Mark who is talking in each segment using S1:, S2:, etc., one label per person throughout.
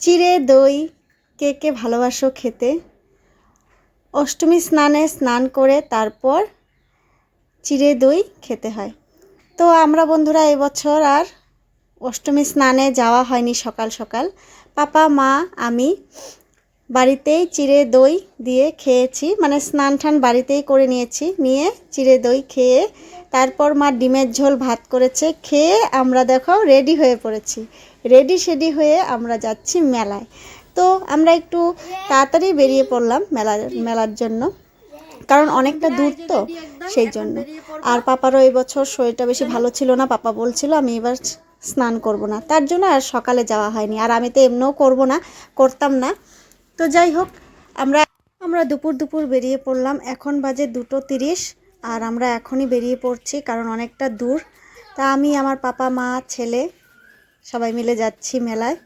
S1: চিড়ে দই কে কে ভালোবাসো খেতে? অষ্টমী স্নানে স্নান করে তারপর চিড়ে দই খেতে হয়। তো আমরা বন্ধুরা এবছর আর অষ্টমী স্নানে যাওয়া হয়নি। সকাল সকাল পাপা মা আমি বাড়িতেই চিড়ে দই দিয়ে খেয়েছি, মানে স্নান টান বাড়িতেই করে নিয়ে চিড়ে দই খেয়ে তারপর মা ডিমের ঝোল ভাত করেছে, খেয়ে আমরা দেখো রেডি হয়ে পড়েছি। রেডি হয়ে আমরা যাচ্ছি মেলায়। তো আমরা একটু তাড়াতাড়ি বেরিয়ে পড়লাম মেলার জন্য, কারণ অনেকটা দূর তো সেই জন্য। আর পাপারও এই বছর শরীরটা বেশি ভালো ছিল না, পাপা বলছিল আমি এবার স্নান করব না, তার জন্য আর সকালে যাওয়া হয়নি। আর আমি তো এমনিও করতাম না। তো যাই হোক, আমরা দুপুর বেরিয়ে পড়লাম। এখন বাজে 2:30 আর আমরা এখনই বেরিয়ে পড়ছি, কারণ অনেকটা দূর। তা আমি আমার পাপা মা ছেলে সবাই মিলে যাচ্ছি মেলায়।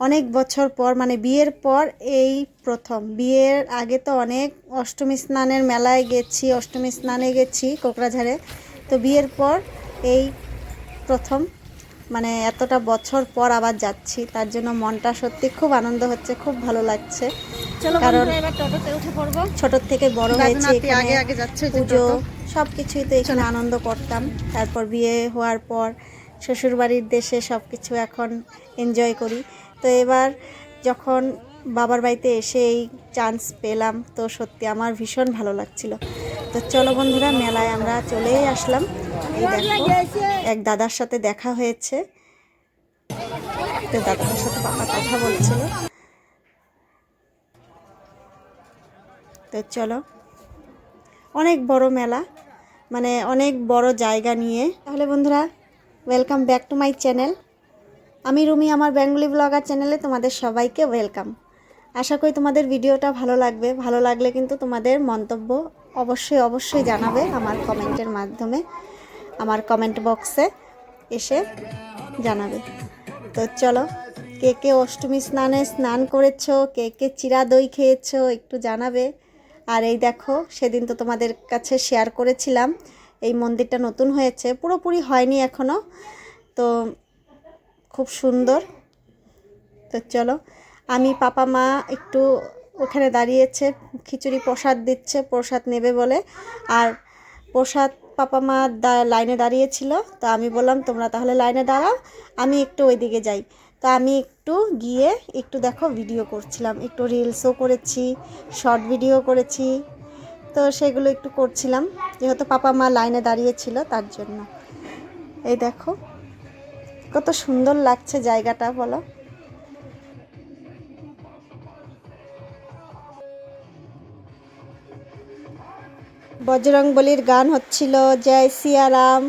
S1: অনেক বছর পর, মানে বিয়ের পর এই প্রথম। বিয়ের আগে তো অনেক অষ্টমী স্নানের মেলায় গেছি, অষ্টমী স্নানে গেছি কোকড়াঝাড়ে। তো বিয়ের পর এই প্রথম, মানে এতটা বছর পর আবার যাচ্ছি, তার জন্য মনটা সত্যি খুব আনন্দ হচ্ছে, খুব ভালো লাগছে। কারণ এবার টোটোতে উঠে পড়বো, ছোটোর থেকে বড় হয়েছি এখানে, পুজো সব কিছুই তো এখানে আনন্দ করতাম। তারপর বিয়ে হওয়ার পর শ্বশুরবাড়ির দেশে সব কিছু এখন এনজয় করি। তো এবার যখন বাবার বাড়িতে এসে এই চান্স পেলাম, তো সত্যি আমার ভীষণ ভালো লাগছিল। তো চলো বন্ধুরা, মেলায় আমরা চলেই আসলাম। এই দেখো, এক দাদার সাথে দেখা হয়েছে, তো দাদার সাথে পাপা কথা বলছিল। তো চলো, অনেক বড় মেলা, মানে অনেক বড় জায়গা নিয়ে। তাহলে বন্ধুরা, welcome back to my channel. আমি রুমি, আমার বেঙ্গলি ব্লগার চ্যানেলে তোমাদের সবাইকে ওয়েলকাম। আশা করি তোমাদের ভিডিওটা ভালো লাগবে। ভালো লাগলে কিন্তু তোমাদের মন্তব্য অবশ্যই জানাবে আমার কমেন্টের মাধ্যমে, আমার কমেন্ট বক্সে এসে জানাবে। তো চলো, কে কে অষ্টমী স্নানে স্নান করেছো, কে কে চিড়া দই খেয়েছো একটু জানাবে। আর এই দেখো, সেদিন তো তোমাদের কাছে শেয়ার করেছিলাম এই মন্দিরটা নতুন হয়েছে, পুরোপুরি হয়নি এখনও, তো খুব সুন্দর। তো চলো, আমি পাপা মা একটু ওখানে দাঁড়িয়েছে, খিচুড়ি প্রসাদ দিচ্ছে, প্রসাদ নেবে বলে। আর প্রসাদ পাপা মা লাইনে দাঁড়িয়েছিল, তো আমি বললাম তোমরা তাহলে লাইনে দাঁড়াও, আমি একটু ওইদিকে যাই। তো আমি একটু গিয়ে একটু দেখো ভিডিও করছিলাম, একটু রিলসও করেছি, শর্ট ভিডিও করেছি। তো সেগুলো একটু করছিলাম, যেহেতু পাপা মা লাইনে দাঁড়িয়েছিল তার জন্য। এই দেখো কত সুন্দর লাগছে জায়গাটা, বলো। বজরংবলীর গান হচ্ছিল, জয় সিয়া রাম,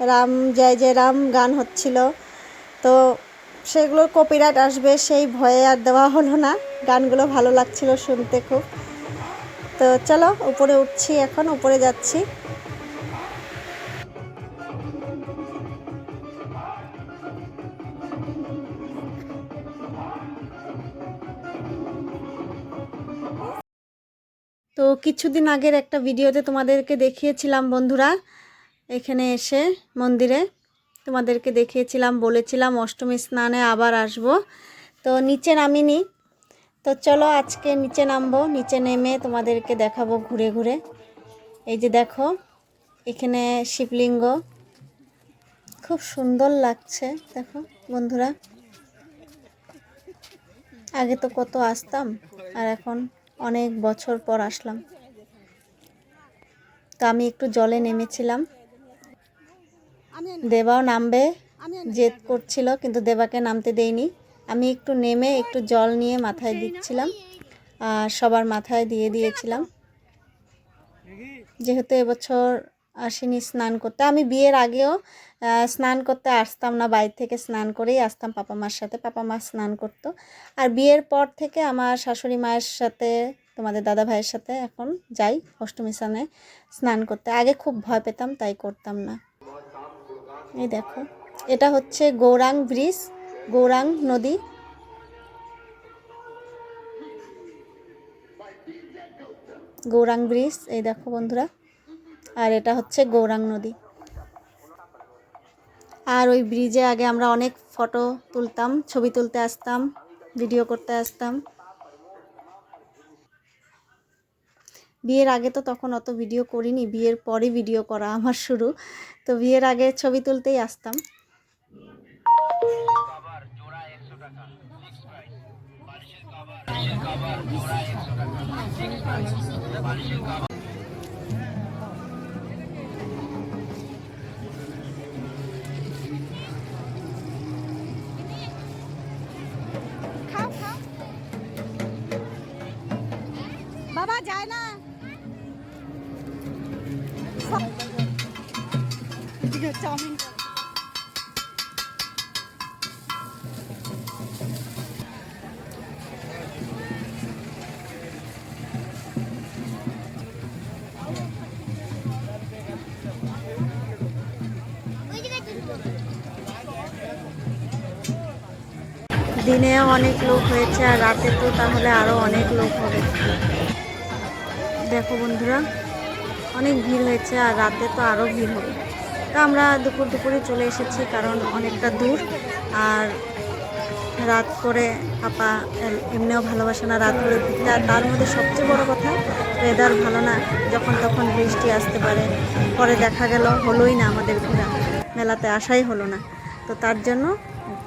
S1: রাম জয় জয় রাম গান হচ্ছিল। তো সেগুলোর কপিরাইট আসবে সেই ভয়ে আর দেওয়া হলো না। গানগুলো ভালো লাগছিল শুনতে খুব। তো চলো, উপরে উঠছি, এখন উপরে যাচ্ছি। তো কিছুদিন আগের একটা ভিডিওতে তোমাদেরকে দেখিয়েছিলাম বন্ধুরা, এখানে এসে মন্দিরে তোমাদেরকে দেখিয়েছিলাম, বলেছিলাম অষ্টমী স্নানে আবার আসব। তো নিচে নামিনি, তো চলো আজকে নিচে নামবো, নিচে নেমে তোমাদেরকে দেখাবো ঘুরে ঘুরে। এই যে দেখো, এখানে শিবলিঙ্গ, খুব সুন্দর লাগছে দেখো বন্ধুরা। আগে তো কত আসতাম, আর এখন অনেক বছর পর আসলাম। তো আমি একটু জলে নেমেছিলাম, দেবাও নামবে জেদ করছিল, কিন্তু দেবাকে নামতে দেইনি। আমি একটু নেমে একটু জল নিয়ে মাথায় দিচ্ছিলাম, আর সবার মাথায় দিয়ে দিয়েছিলাম। যেহেতু এবছর আসিনি স্নান করতে, আমি বিয়ের আগেও স্নান করতে আসতাম না, বাইরে থেকে স্নান করেই আসতাম পাপা মার সাথে, পাপা মা স্নান করতো। আর বিয়ের পর থেকে আমার শাশুড়ি মায়ের সাথে, তোমাদের দাদা ভাইয়ের সাথে এখন যাই অষ্টমী স্নানে স্নান করতে। আগে খুব ভয় পেতাম, তাই করতাম না। এই দেখো, এটা হচ্ছে গৌরাং ব্রিজ, গৌরাং নদী। গৌরাং ব্রিজ, এই দেখো বন্ধুরা, আর এটা হচ্ছে গৌরাং নদী। আর ওই ব্রিজে আগে আমরা অনেক ফটো তুলতাম, ছবি তুলতে আসতাম ভিডিও করতে আসতাম। বিয়ের আগে তো তখন অত ভিডিও করিনি, বিয়ের পরে ভিডিও করা আমার শুরু। তো বিয়ের আগে ছবি তুলতেই আসতাম। বাবা যায় না, চাউমিন। দিনেও অনেক লোক হয়েছে, আর রাতে তো তাহলে আরও অনেক লোক হবে। দেখো বন্ধুরা, অনেক ভিড় হয়েছে, আর রাতে তো আরও ভিড় হবে। তো আমরা দুপুরে চলে এসেছি, কারণ অনেকটা দূর, আর রাত করে পাপা এমনিও ভালোবাসে না রাত করে ঘুরতে। আর তার মধ্যে সবচেয়ে বড় কথা, ওয়েদার ভালো না, যখন তখন বৃষ্টি আসতে পারে। পরে দেখা গেল হলোই না, আমাদের ঘোরা মেলাতে আসাই হলো না। তো তার জন্য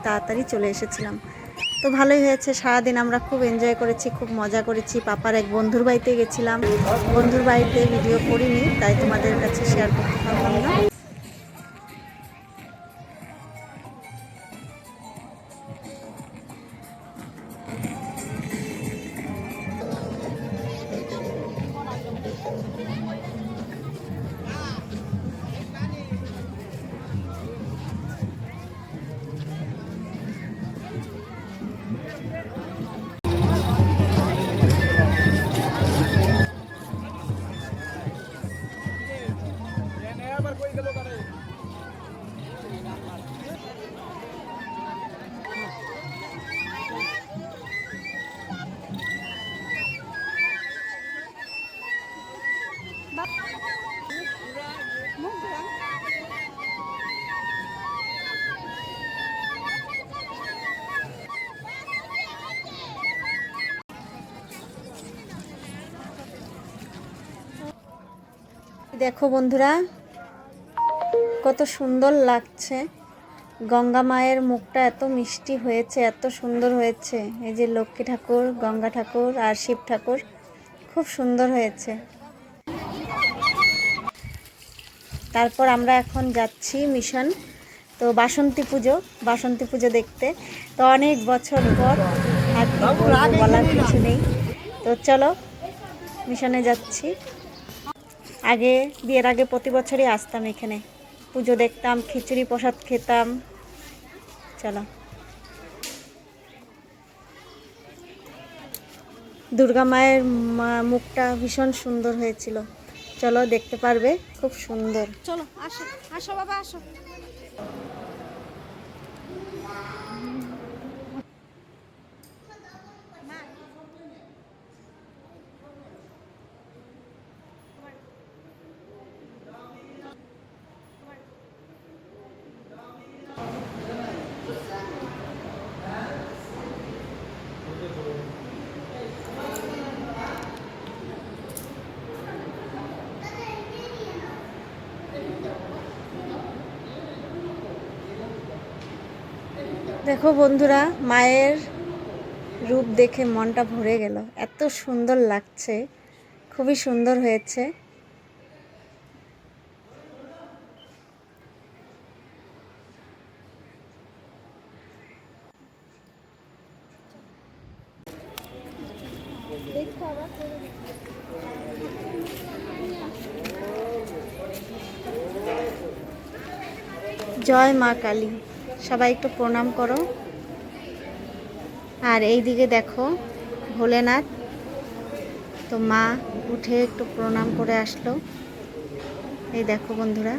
S1: তাড়াতাড়ি চলে এসেছিলাম। তো ভালোই হয়েছে, সারাদিন আমরা খুব এনজয় করেছি, খুব মজা করেছি। পাপার এক বন্ধুর বাড়িতে গেছিলাম, বন্ধুর বাড়িতে ভিডিও করিনি, তাই তোমাদের কাছে শেয়ার করতে পারলাম না। দেখো বন্ধুরা, কত সুন্দর লাগছে। গঙ্গা মায়ের মুখটা এত মিষ্টি হয়েছে, এত সুন্দর হয়েছে। এই যে লক্ষ্মী ঠাকুর, গঙ্গা ঠাকুর আর শিব ঠাকুর, খুব সুন্দর হয়েছে। তারপর আমরা এখন যাচ্ছি মিশন, তো বাসন্তী পুজো দেখতে। তো অনেক বছর পর, আর বলার কিছু নেই। তো চলো, মিশনে যাচ্ছি। বিয়ের আগে প্রতি বছরই আসতাম এখানে, পুজো দেখতাম, খিচুড়ি প্রসাদ খেতাম। চলো, দুর্গা মায়ের মুখটা ভীষণ সুন্দর হয়েছিল। চলো, দেখতে পারবে, খুব সুন্দর। চলো, আসো আসো বাবা, আসো। দেখো বন্ধুরা, মায়ের রূপ দেখে মনটা ভরে গেল, এত সুন্দর লাগছে, খুবই সুন্দর হয়েছে। জয় মা কালী, সবাই একটু প্রণাম করো। আর এই দিকে দেখো ভোলেনাথ, তো মা উঠে একটু প্রণাম করে আসলো। এই দেখো বন্ধুরা।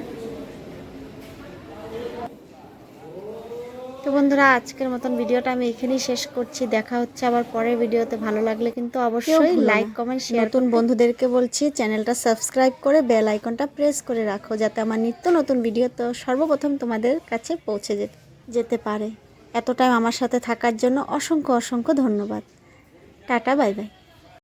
S1: তো বন্ধুরা, আজকের মতন ভিডিওটা আমি এখানেই শেষ করছি। দেখা হচ্ছে আবার পরের ভিডিওতে। ভালো লাগলে কিন্তু অবশ্যই লাইক, কমেন্ট, শেয়ার। নতুন বন্ধুদেরকে বলছি, চ্যানেলটা সাবস্ক্রাইব করে বেল আইকনটা প্রেস করে রাখো, যাতে আমার নিত্য নতুন ভিডিও তো সর্বপ্রথম তোমাদের কাছে পৌঁছে যেতে পারে। এত টাইম আমার সাথে থাকার জন্য অসংখ্য অসংখ্য ধন্যবাদ। Tata, bye bye.